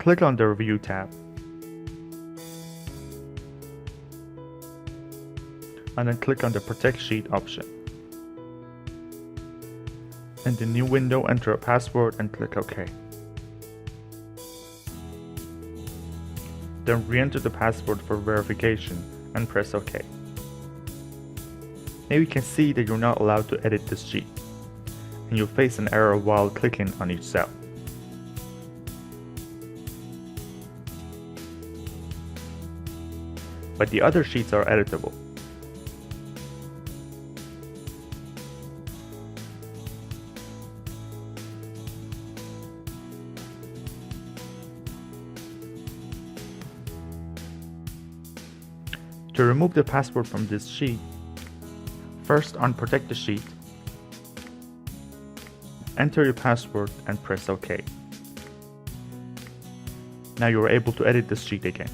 Click on the Review tab. And then click on the Protect Sheet option. In the new window, enter a password and click OK. Then re-enter the password for verification and press OK. Now you can see that you're not allowed to edit this sheet, and you'll face an error while clicking on each cell. But the other sheets are editable. To remove the password from this sheet, first unprotect the sheet, enter your password and press OK. Now you are able to edit this sheet again.